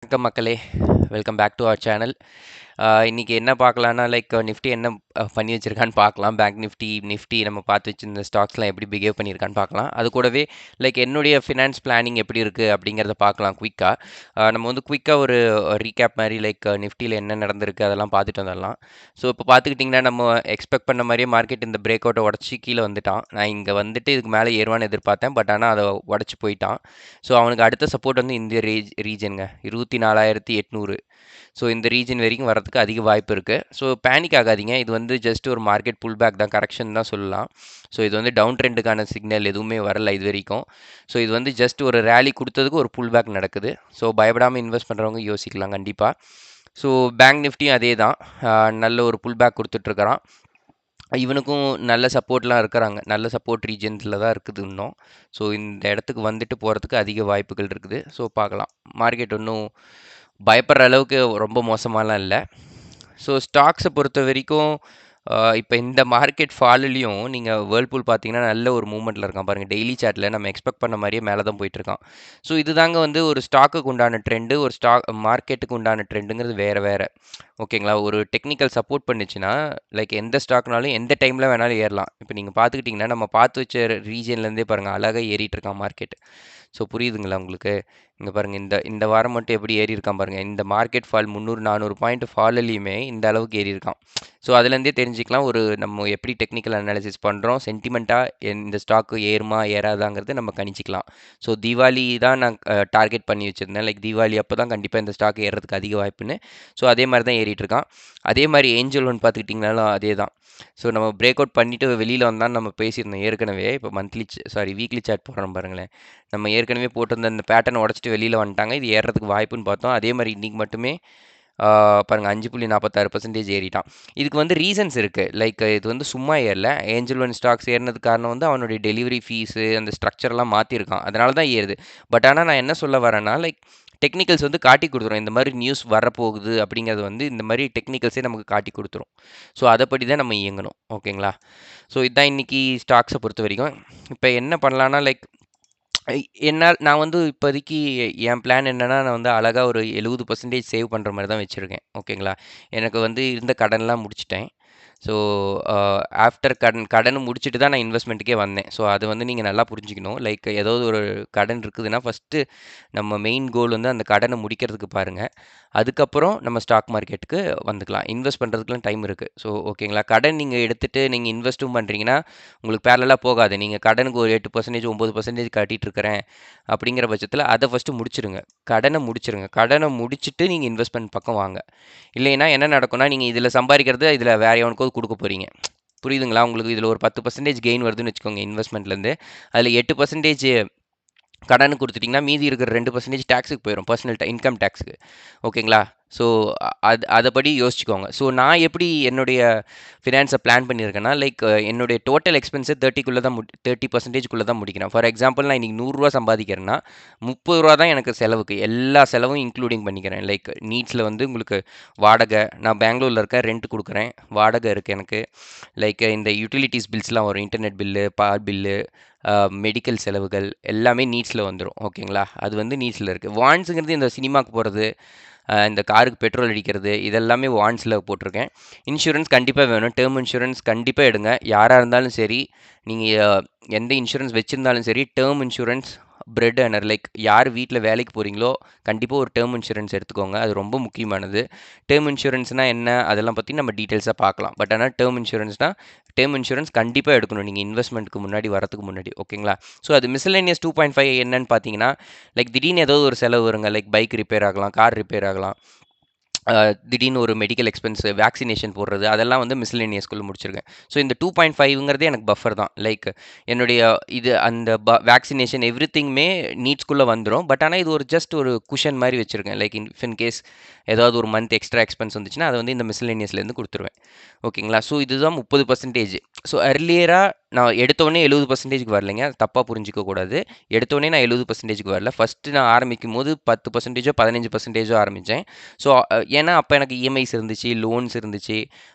வணக்கம் மக்களே, welcome back to our channel. இன்னைக்கு என்ன பார்க்கலான்னா நிஃப்டி என்ன பண்ணி வச்சிருக்கான்னு பார்க்கலாம். பேங்க் நிஃப்டி நிஃப்டி நம்ம பார்த்து வச்சிருந்த ஸ்டாக்ஸ்லாம் எப்படி பிஹேவ் பண்ணியிருக்கான்னு பார்க்கலாம். அது கூடவே என்னுடைய ஃபினான்ஸ் பிளானிங் எப்படி இருக்குது அப்படிங்கிறத பார்க்கலாம் குயிக்காக. நம்ம வந்து குயிக்காக ஒரு ரீகேப் மாதிரி நிஃப்டியில் என்ன நடந்திருக்கு அதெல்லாம் பார்த்துட்டு வந்துடலாம். ஸோ இப்போ பார்த்துக்கிட்டிங்கன்னா நம்ம எக்ஸ்பெக்ட் பண்ண மாதிரியே மார்க்கெட் இந்த பிரேக் அவுட்டை உடச்சி கீழே வந்துட்டான். நான் இங்கே வந்துட்டு இதுக்கு மேலே ஏறுவான்னு எதிர்பார்த்தேன், பட் ஆனால் அதை உடச்சி போயிட்டான். ஸோ அவனுக்கு அடுத்த சப்போர்ட் வந்து இந்த ரீஜனுங்க 24,800. ஸோ இந்த ரீஜன் வரைக்கும் வரதுக்கு அதிக வாய்ப்பு இருக்குது. ஸோ பேனிக் ஆகாதீங்க, இது வந்து ஜஸ்ட் ஒரு மார்க்கெட் புல் பேக் தான், கரெக்ஷன் தான் சொல்லலாம். ஸோ இது வந்து டவுன் ட்ரெண்டுக்கான சிக்னல் எதுவுமே வரல இது வரைக்கும். ஸோ இது வந்து ஜஸ்ட் ஒரு ரேலி கொடுத்ததுக்கு ஒரு புல் பேக் நடக்குது. ஸோ பயப்படாமல் இன்வெஸ்ட் பண்ணுறவங்க யோசிக்கலாம் கண்டிப்பாக. ஸோ பேங்க் நிஃப்டியும் அதே தான், நல்ல ஒரு புல் பேக் கொடுத்துட்ருக்கிறான். இவனுக்கும் நல்ல சப்போர்ட்லாம் இருக்கிறாங்க, நல்ல சப்போர்ட் ரீஜன்ஸில் தான் இருக்குது இன்னும். ஸோ இந்த இடத்துக்கு வந்துட்டு போகிறதுக்கு அதிக வாய்ப்புகள் இருக்குது. ஸோ பார்க்கலாம், மார்க்கெட் ஒன்றும் பயப்படுற அளவுக்கு ரொம்ப மோசமாலாம் இல்லை. ஸோ ஸ்டாக்ஸை பொறுத்த வரைக்கும் இப்போ இந்த மார்க்கெட் ஃபாலுலேயும் நீங்கள் வேர்ல்பூல் பார்த்தீங்கன்னா நல்ல ஒரு மூவ்மெண்ட்டில் இருக்கான் பாருங்கள். டெய்லி சார்ட்டில் நம்ம எக்ஸ்பெக்ட் பண்ண மாதிரியே மேலே தான் போயிட்டுருக்கான். ஸோ இதுதாங்க வந்து ஒரு ஸ்டாக்குக்கு உண்டான ட்ரெண்டு, ஒரு மார்க்கெட்டுக்கு உண்டான ட்ரெண்டுங்கிறது வேறு வேறு. ஓகேங்களா, ஒரு டெக்னிக்கல் சப்போர்ட் பண்ணுச்சுன்னா எந்த ஸ்டாக்னாலும் எந்த டைமில் வேணாலும் ஏறலாம். இப்போ நீங்கள் பார்த்துக்கிட்டிங்கன்னா நம்ம பார்த்து வச்ச ரீஜன்லேருந்தே பாருங்கள் அழகாக ஏறிட்டு இருக்கான் மார்க்கெட். ஸோ புரியுதுங்களா உங்களுக்கு? இங்கே பாருங்கள், இந்த இந்த வாரம் மட்டும் எப்படி ஏறி இருக்கான் பாருங்கள். இந்த மார்க்கெட் ஃபால் 300-400 பாயிண்ட் ஃபால்லையுமே இந்த அளவுக்கு ஏறி இருக்கான். ஸோ அதுலேருந்தே தெரிஞ்சுக்கலாம் ஒரு நம்ம எப்படி டெக்னிக்கல் அனாலிசிஸ் பண்ணுறோம், சென்டிமெண்ட்டாக இந்த ஸ்டாக்கு ஏறுமா ஏறாதாங்கிறது நம்ம கணிச்சிக்கலாம். ஸோ தீபாவளி தான் நான் டார்கெட் பண்ணி வச்சுருந்தேன். தீபாவளி அப்போ தான் கண்டிப்பாக இந்த ஸ்டாக் ஏறுறதுக்கு அதிக வாய்ப்புன்னு. ஸோ அதே மாதிரி தான் ஏறிட்டு இருக்கான். அதே மாதிரி ஏஞ்சல் ஒன் பார்த்துக்கிட்டிங்கனாலும் அதே தான். ஸோ நம்ம பிரேக் அவுட் பண்ணிவிட்டு வெளியில் வந்தால் நம்ம பேசியிருந்தோம் ஏற்கனவே. இப்போ வீக்லி சார்ட் போடுறோம் பாருங்களேன். நம்ம ஏற்கனவே போட்டிருந்த அந்த பேட்டர்னை உடச்சிட்டு வெளியில் வந்துட்டாங்க. இது ஏறுறதுக்கு வாய்ப்புன்னு பார்த்தோம். அதே மாதிரி இன்றைக்கி மட்டுமே பாருங்கள் 5.46% ஏறிட்டான். இதுக்கு வந்து ரீசன்ஸ் இருக்குது. இது வந்து சும்மா ஏறல. ஏஞ்சல் ஒன் ஸ்டாக்ஸ் ஏறினதுக்கு காரணம் வந்து அவனுடைய டெலிவரி ஃபீஸு அந்த ஸ்ட்ரக்சர்லாம் மாற்றிருக்கான், அதனால தான் ஏறுது. பட் ஆனால் நான் என்ன சொல்ல வரேன்னா டெக்னிக்கல்ஸ் வந்து காட்டி கொடுத்துரும். இந்த மாதிரி நியூஸ் வரப்போகுது அப்படிங்கிறது வந்து இந்த மாதிரி டெக்னிக்கல்ஸே நமக்கு காட்டி கொடுத்துரும். ஸோ அதைப்படி தான் நம்ம இயங்கணும். ஓகேங்களா? ஸோ இதுதான் இன்றைக்கி ஸ்டாக்ஸை பொறுத்த வரைக்கும். இப்போ என்ன பண்ணலான்னா என்னால் நான் வந்து இப்போதைக்கு என் பிளான் என்னென்னா, நான் வந்து அழகாக ஒரு 70% சேவ் பண்ணுற மாதிரி தான் வச்சுருக்கேன். ஓகேங்களா? எனக்கு வந்து இருந்த கடன்லாம் முடிச்சிட்டேன். ஸோ ஆஃப்டர் கடன் முடிச்சுட்டு தான் நான் இன்வெஸ்ட்மெண்ட்டுக்கே வந்தேன். ஸோ அது வந்து நீங்கள் நல்லா புரிஞ்சுக்கணும். ஏதாவது ஒரு கடன் இருக்குதுன்னா ஃபஸ்ட்டு நம்ம மெயின் கோல் வந்து அந்த கடனை முடிக்கிறதுக்கு பாருங்கள். அதுக்கப்புறம் நம்ம ஸ்டாக் மார்க்கெட்டுக்கு வந்துக்கலாம். இன்வெஸ்ட் பண்ணுறதுக்குலாம் டைம் இருக்குது. ஸோ ஓகேங்களா? கடன் நீங்கள் எடுத்துகிட்டு நீங்கள் இன்வெஸ்ட்டும் பண்ணுறீங்கன்னா உங்களுக்கு பேரலாக போகாது. நீங்கள் கடனுக்கு ஒரு 8% 9% கட்டிகிட்ருக்கிறேன் அப்படிங்கிற பட்சத்தில் அதை ஃபஸ்ட்டு முடிச்சிருங்க. கடனை முடிச்சுட்டு நீங்கள் இன்வெஸ்ட்மெண்ட் பக்கம் வாங்க. இல்லைன்னா என்ன நடக்கும்னா, நீங்கள் இதில் சம்பாதிக்கிறது இதில் வேற எவனுக்கோ கொடுக்க போகிறீங்க. புரியுதுங்களா? உங்களுக்கு இதில் ஒரு 10% கெயின் வருதுன்னு வச்சுக்கோங்க இன்வெஸ்ட்மெண்ட்லேருந்து. அதில் 8% கடனுக்கு கொடுத்துட்டிங்கன்னா மீதி இருக்கிற 2% டேக்ஸுக்கு போயிடும், பர்சனல் இன்கம் டேக்ஸுக்கு. ஓகேங்களா? ஸோ அதைப்படி யோசிச்சுக்கோங்க. ஸோ நான் எப்படி என்னுடைய ஃபினான்ஸை பிளான் பண்ணியிருக்கேன்னா, என்னுடைய டோட்டல் எக்ஸ்பென்ஸை 30% தான் முடிக்கிறேன். ஃபார் எக்ஸாம்பிள் நான் இன்றைக்கி 100 சம்பாதிக்கிறேன்னா 30 தான் எனக்கு செலவுக்கு, எல்லா செலவும் இன்க்ளூடிங் பண்ணிக்கிறேன். நீட்ஸில் வந்து உங்களுக்கு வாடகை, நான் பெங்களூரில் இருக்கேன், ரெண்ட் கொடுக்குறேன், வாடகை இருக்குது எனக்கு. இந்த யூட்டிலிட்டிஸ் பில்ஸ்லாம் வரும், இன்டர்நெட் பில்லு, பால் பில்லு, மெடிக்கல் செலவுகள் எல்லாமே நீட்ஸில் வந்துடும். ஓகேங்களா? அது வந்து நீட்ஸில் இருக்குது. வாண்ட்ஸுங்கிறது இந்த சினிமாவுக்கு போகிறது, இந்த காருக்கு பெட்ரோல் அடிக்கிறது, இதெல்லாமே வாண்ட்ஸில் போட்டிருக்கேன். இன்சூரன்ஸ் கண்டிப்பாக வேணும். டேர்ம் இன்சூரன்ஸ் கண்டிப்பாக எடுங்க. யாராக இருந்தாலும் சரி, நீங்கள் எந்த இன்சூரன்ஸ் வச்சுருந்தாலும் சரி, டேர்ம் இன்சூரன்ஸ் பிரெட் அர்னர், யார் வீட்டில் வேலைக்கு போகிறீங்களோ கண்டிப்பாக ஒரு டேர்ம் இன்சூரன்ஸ் எடுத்துக்கோங்க. அது ரொம்ப முக்கியமானது. டேர்ம் இன்சூரன்ஸ்னால் என்ன, அதெல்லாம் பற்றி நம்ம டீட்டெயில்ஸாக பார்க்கலாம். பட் ஆனால் டேர்ம் இன்சூரன்ஸ் கண்டிப்பாக எடுக்கணும் நீங்கள் இன்வெஸ்ட்மெண்ட்டுக்கு முன்னாடி வரதுக்கு முன்னாடி. ஓகேங்களா? ஸோ அது மிஸ்லேனியஸ் 2.5 என்னன்னு பார்த்தீங்கன்னா, திடீர்னு ஏதோ ஒரு செலவு வருங்க. பைக் ரிப்பேர் ஆகலாம், கார் ரிப்பேர் ஆகலாம், திடீர்னு ஒரு மெடிக்கல் எக்ஸ்பென்ஸு, வேக்சினேஷன் போடுறது, அதெல்லாம் வந்து மிஸ்லேனியஸ்குள்ளே முடிச்சிருக்கேன். ஸோ இந்த 2.5ங்கிறதே எனக்கு பஃபர் தான். என்னுடைய இது அந்த வேக்சினேஷன் எவ்ரிதிங்குமே நீட்ஸ்குள்ளே வந்துடும். பட் ஆனால் இது ஒரு ஜஸ்ட் ஒரு குஷன் மாதிரி வச்சுருக்கேன். இன் கேஸ் ஏதாவது ஒரு மந்த் எக்ஸ்ட்ரா எக்ஸ்பென்ஸ் வந்துச்சுன்னா அதை வந்து இந்த மிஸ்லேனியஸ்லேருந்து கொடுத்துருவேன். ஓகேங்களா? ஸோ இதுதான் 30%. ஸோ அர்லியராக நான் எடுத்தோடனே 70%க்கு வரலைங்க, தப்பாக புரிஞ்சிக்க கூடாது. எடுத்தோடனே நான் 70%க்கு வரல. ஃபஸ்ட்டு நான் ஆரம்பிக்கும் போது 10%ஓ 15%ஓ ஆரம்பித்தேன். ஸோ ஏன்னா அப்போ எனக்கு இஎம்ஐஸ் இருந்துச்சு, லோன்ஸ் இருந்துச்சு,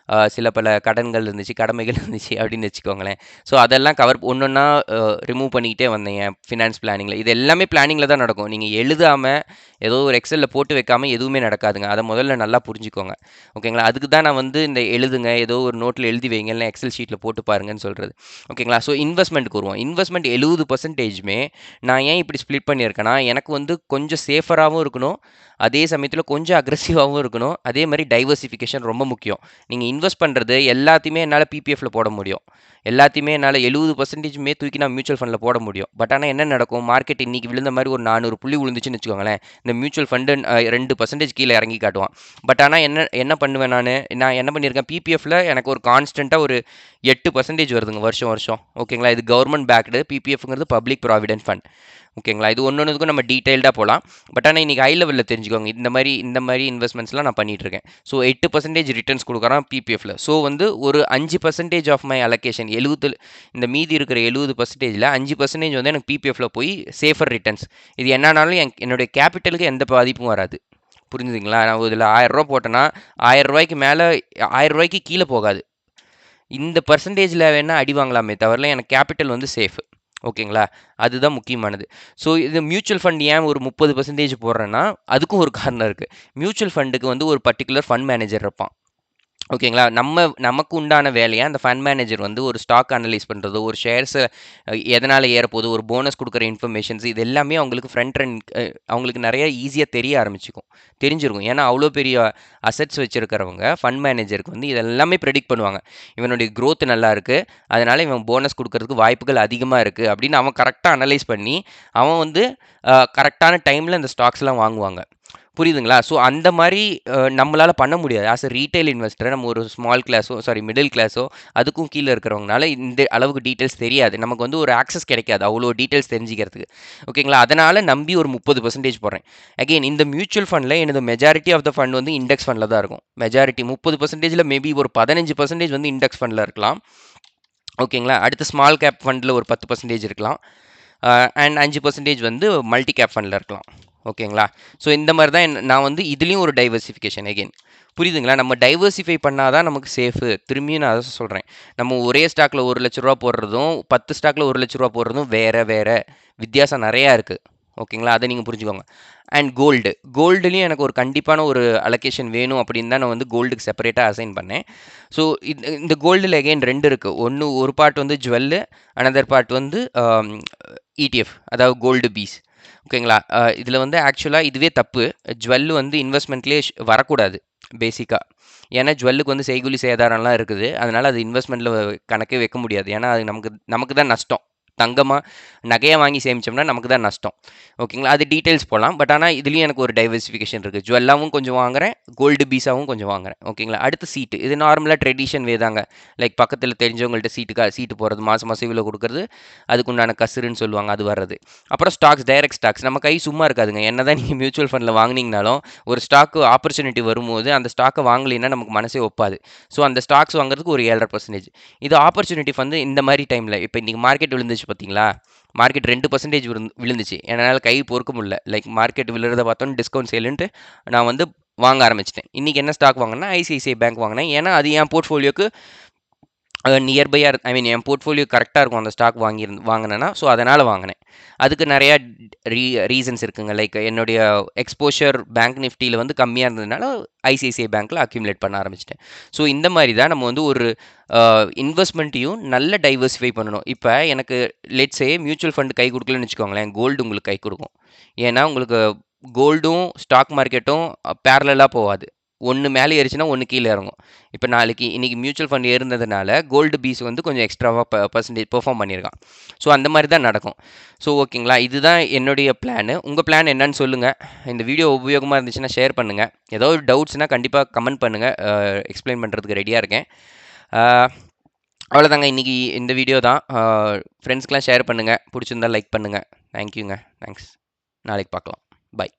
சில பல கடன்கள் இருந்துச்சு, கடமைகள் இருந்துச்சு அப்படின்னு வச்சுக்கோங்களேன். ஸோ அதெல்லாம் ஒன்றொன்னா ரிமூவ் பண்ணிக்கிட்டே வந்தேன் என் ஃபினான்ஸ் பிளானிங்கில். இது எல்லாமே பிளானிங்கில் தான் நடக்கும். நீங்கள் எழுதாமல் ஏதோ ஒரு எக்ஸலில் போட்டு வைக்காமல் எதுவுமே நடக்காதுங்க. அதை முதல்ல நல்லா புரிஞ்சுக்கோங்க. ஓகேங்களா? அதுக்கு தான் நான் வந்து இந்த எழுதுங்க, ஏதோ ஒரு நோட்டில் எழுதி வைங்க, இல்லை எக்ஸல் ஷீட்டில் போட்டு பாருங்கன்னு சொல்கிறது. ஓகேங்களா? ஸோ இன்வெஸ்ட்மெண்ட்டுக்கு வருவோம். இன்வெஸ்ட்மெண்ட் 70%மே நான் ஏன் இப்படி ஸ்ப்ளிட் பண்ணியிருக்கேன்னா, எனக்கு வந்து கொஞ்சம் சேஃபராகவும் இருக்கணும், அதே சமயத்தில் கொஞ்சம் அக்ரெசிவாகவும் இருக்கணும், அதே மாதிரி டைவர்சிஃபிகேஷன் ரொம்ப முக்கியம். நீங்கள் இன்வெஸ்ட் பண்ணுறது எல்லாத்தையுமே என்னால் பிபிஎஃப்ல போட முடியும். எல்லாத்தையுமே என்னால் 70%மே தூக்கி நான் மியூச்சுவல் ஃபண்டில் போட முடியும். பட் ஆனால் என்ன நடக்கும், மார்க்கெட் இன்னைக்கு விழுந்த மாதிரி ஒரு 400 புள்ளி விழுந்துச்சுன்னு வச்சுக்கோங்களேன், இந்த மியூச்சுவல் ஃபண்டு 2% கீழே இறங்கி காட்டுவான். பட் ஆனால் என்ன பண்ணுவேன், நான் என்ன பண்ணியிருக்கேன், பிபிஎஃப்ல எனக்கு ஒரு கான்ஸ்டண்ட்டாக ஒரு 8% வருதுங்க வருஷம் வருஷம். ஓகேங்களா? இது கவர்மெண்ட் பேக்டு. பிபிஎஃப்ங்கிறது பப்ளிக் ப்ராவிடென்ட் ஃபண்ட். ஓகேங்களா? இது ஒன்றுக்கும் நம்ம டீட்டெயில்டாக போகலாம். பட் ஆனால் இன்றைக்கி ஹை லெவலில் தெரிஞ்சுக்கோங்க, இந்த மாதிரி இன்வெஸ்ட்மெண்ட்ஸ்லாம் நான் பண்ணிகிட்ருக்கேன். ஸோ 8% ரிட்டர்ன்ஸ் கொடுக்குறான் பிபிஎஃப்ல. ஸோ வந்து ஒரு 5% ஆஃப் மை அலோகேஷன், இந்த மீதி இருக்கிற 70%ல் 5% வந்து எனக்கு பிபிஎஃப்ல போய் சேஃபர் ரிட்டர்ன்ஸ். இது என்னன்னாலும் என்னுடைய கேபிட்டலுக்கு எந்த பாதிப்பும் வராது. புரிஞ்சுதுங்களா? நான் இதில் 1000 போட்டேன்னா 1000 மேலே 1000 கீழே போகாது. இந்த பர்சன்டேஜில் வேணால் அடி வாங்கலாமே தவிர எனக்கு கேபிட்டல் வந்து சேஃப். ஓகேங்களா? அதுதான் முக்கியமானது. ஸோ இது மியூச்சுவல் ஃபண்ட் ஏன் ஒரு 30% போடுறேன்னா, அதுக்கும் ஒரு காரணம் இருக்குது. மியூச்சுவல் ஃபண்டுக்கு வந்து ஒரு பர்டிகுலர் ஃபண்ட் மேனேஜர் இருப்பான். ஓகேங்களா? நமக்கு உண்டான வேலையை அந்த ஃபண்ட் மேனேஜர் வந்து ஒரு ஸ்டாக் அனலைஸ் பண்ணுறதோ, ஒரு ஷேர்ஸை எதனால் ஏறப்போகுது, ஒரு போனஸ் கொடுக்குற இன்ஃபர்மேஷன்ஸ், இது எல்லாமே அவங்களுக்கு அவங்களுக்கு நிறைய ஈஸியாக தெரிஞ்சிருக்கும். ஏன்னா அவ்வளோ பெரிய அசெட்ஸ் வச்சுருக்கிறவங்க ஃபண்ட் மேனேஜருக்கு வந்து இதெல்லாமே ப்ரெடிக்ட் பண்ணுவாங்க. இவனுடைய க்ரோத் நல்லா இருக்குது, அதனால் இவன் போனஸ் கொடுக்கறதுக்கு வாய்ப்புகள் அதிகமாக இருக்குது அப்படின்னு அவன் கரெக்டாக அனலைஸ் பண்ணி அவன் வந்து கரெக்டான டைமில் இந்த ஸ்டாக்ஸ்லாம் வாங்குவாங்க. புரியுதுங்களா? ஸோ அந்த மாதிரி நம்மளால் பண்ண முடியாது. ஆஸ் அ ரீட்டைல் இன்வெஸ்டர் நம்ம ஒரு மிடில் கிளாஸோ அதுக்கும் கீழே இருக்கிறவங்கனால இந்த அளவுக்கு டீட்டெயில்ஸ் தெரியாது. நமக்கு வந்து ஒரு ஆக்சஸ் கிடைக்காது அவ்வளோ டீட்டெயில்ஸ் தெரிஞ்சிக்கிறதுக்கு. ஓகேங்களா? அதனால் நம்பி ஒரு 30% போடுறேன். அகெயின் இந்த மியூச்சுவல் ஃபண்டில் எனது மெஜாரிட்டி ஆஃப் த ஃபண்ட் வந்து இண்டெக்ஸ் ஃபண்டில் தான் இருக்கும். மெஜாரிட்டி 30%ல் மேபி ஒரு 15% வந்து இண்டெக்ஸ் ஃபண்டில் இருக்கலாம். ஓகேங்களா? அடுத்து ஸ்மால் கேப் ஃபண்டில் ஒரு 10% இருக்கலாம். அண்ட் 5% வந்து மல்டி கேப் ஃபண்டில் இருக்கலாம். ஓகேங்களா? ஸோ இந்த மாதிரி தான் நான் வந்து இதுலேயும் ஒரு டைவர்சிஃபிகேஷன் அகெயின். புரியுதுங்களா? நம்ம டைவர்சிஃபை பண்ணால் தான் நமக்கு சேஃபு. திரும்பியும் நான் அதை சொல்கிறேன். நம்ம ஒரே ஸ்டாக்கில் 1 லட்ச ரூபா போடுறதும் 10 ஸ்டாக்கில் 1 லட்ச ரூபா போடுறதும் வேறு வித்தியாசம் நிறையா இருக்குது. ஓகேங்களா? அதை நீங்கள் புரிஞ்சுக்கோங்க. அண்ட் கோல்டுலேயும் எனக்கு ஒரு கண்டிப்பான ஒரு அலோகேஷன் வேணும் அப்படின்னு தான் நான் வந்து கோல்டுக்கு செப்பரேட்டாக அசைன் பண்ணேன். ஸோ இந்த கோல்டில் அகெயின் 2 இருக்குது. ஒரு பார்ட் வந்து ஜுவல்லு, அனதர் பார்ட் வந்து ETF, அதாவது கோல்டு பீஸ். ஓகேங்களா? இதில் வந்து ஆக்சுவலாக இதுவே தப்பு. ஜுவல்லு வந்து இன்வெஸ்ட்மெண்ட்லேயே வரக்கூடாது பேசிக்காக. ஏன்னா ஜுவல்லுக்கு வந்து செய்கூலி சேதாரம்லாம் இருக்குது. அதனால் அது இன்வெஸ்ட்மெண்ட்டில் கணக்கே வைக்க முடியாது. ஏன்னா அது நமக்கு தான் நஷ்டம். நகையாக வாங்கி சேமித்தோம்னா நமக்கு தான் நஷ்டம். ஓகேங்களா? அது டீட்டெயில்ஸ் போகலாம். பட் ஆனால் இதுலேயும் எனக்கு ஒரு டைவர்சிஃபிகேஷன் இருக்குது. ஜுவல்லாவும் கொஞ்சம் வாங்குறேன், கோல்டு பீஸாகவும் கொஞ்சம் வாங்குறேன். ஓகேங்களா? அடுத்து சீட்டு. இது நார்மலாக ட்ரெடிஷன் வேதாங்க. லைக் பக்கத்தில் தெரிஞ்சவங்கள்ட்ட சீட்டு போகிறது, மாதம் இவ்வளோ கொடுக்குறது, அதுக்குண்டான கசுருன்னு சொல்லுவாங்க, அது வர்றது. அப்புறம் ஸ்டாக்ஸ், டைரக்ட் ஸ்டாக்ஸ். நம்ம கை சும்மா இருக்காதுங்க. என்ன தான் நீங்கள் மியூச்சுவல் ஃபண்டில் வாங்கினீங்கனாலும் ஒரு ஸ்டாக்கு ஆப்பர்ச்சுனிட்டி வரும்போது அந்த ஸ்டாக்கை வாங்கலைன்னா நமக்கு மனசே ஒப்பாது. ஸோ அந்த ஸ்டாக்ஸ் வாங்குறதுக்கு ஒரு 7.5%. இது ஆப்பர்ச்சுனிட்டி வந்து இந்த மாதிரி டைமில் இப்போ இன்றைக்கி மார்க்கெட் விழுந்துச்சு பார்த்தீங்களா? மார்க்கெட் 2% விழுந்துச்சு. என்னால் கை பொறுக்க முடியல. லைக் மார்க்கெட் விழுறத பார்த்தோன்னு டிஸ்கவுண்ட் சேலுன்ட்டு நான் வந்து வாங்க ஆரம்பிச்சிட்டேன். இன்றைக்கி என்ன ஸ்டாக் வாங்கினா ஐசிஐசிஐ பேங்க் வாங்கினேன். ஏன்னா அது என் போர்ட்ஃபோலியோக்கு நியர்பையாக என் போர்ட்ஃபோலியோ கரெக்டாக இருக்கும் அந்த ஸ்டாக் வாங்கினேன்னா. ஸோ அதனால் வாங்கினேன். அதுக்கு நிறையா ரீசன்ஸ் இருக்குங்க. லைக் என்னுடைய எக்ஸ்போஷர் பேங்க் நிஃப்டியில் வந்து கம்மியாக இருந்ததுனால ஐசிஐசிஐ பேங்க்கில் அக்யூமுலேட் பண்ண ஆரம்பிச்சிட்டேன். ஸோ இந்த மாதிரி தான் நம்ம வந்து ஒரு இன்வெஸ்ட்மெண்ட்டையும் நல்ல டைவர்சிஃபை பண்ணணும். இப்போ எனக்கு லெட்ஸே மியூச்சுவல் ஃபண்டு கை கொடுக்கலன்னு வச்சுக்கோங்களேன், கோல்டு உங்களுக்கு கை கொடுக்கும். ஏன்னா உங்களுக்கு கோல்டும் ஸ்டாக் மார்க்கெட்டும் பேரலாக போகாது. ஒன்று மேலே ஏறிச்சுன்னா ஒன்று கீழே இறங்கும். இப்போ இன்றைக்கி மியூச்சுவல் ஃபண்ட் ஏறுனதுனால கோல்டு பீஸ் வந்து கொஞ்சம் எக்ஸ்ட்ராவாக பெர்ஃபார்ம் பண்ணியிருக்கான். ஸோ அந்த மாதிரி தான் நடக்கும். ஸோ ஓகேங்களா? இதுதான் என்னுடைய பிளானு. உங்கள் பிளான் என்னன்னு சொல்லுங்கள். இந்த வீடியோ உபயோகமாக இருந்துச்சுன்னா ஷேர் பண்ணுங்கள். ஏதோ ஒரு டவுட்ஸ்னால் கண்டிப்பாக கமெண்ட் பண்ணுங்கள். எக்ஸ்பிளைன் பண்ணுறதுக்கு ரெடியாக இருக்கேன். அவ்வளோதாங்க இன்றைக்கி இந்த வீடியோ தான். ஃப்ரெண்ட்ஸ்க்கெலாம் ஷேர் பண்ணுங்கள். பிடிச்சிருந்தால் லைக் பண்ணுங்கள். தேங்க்யூங்க. தேங்க்ஸ். நாளைக்கு பார்க்கலாம். பை.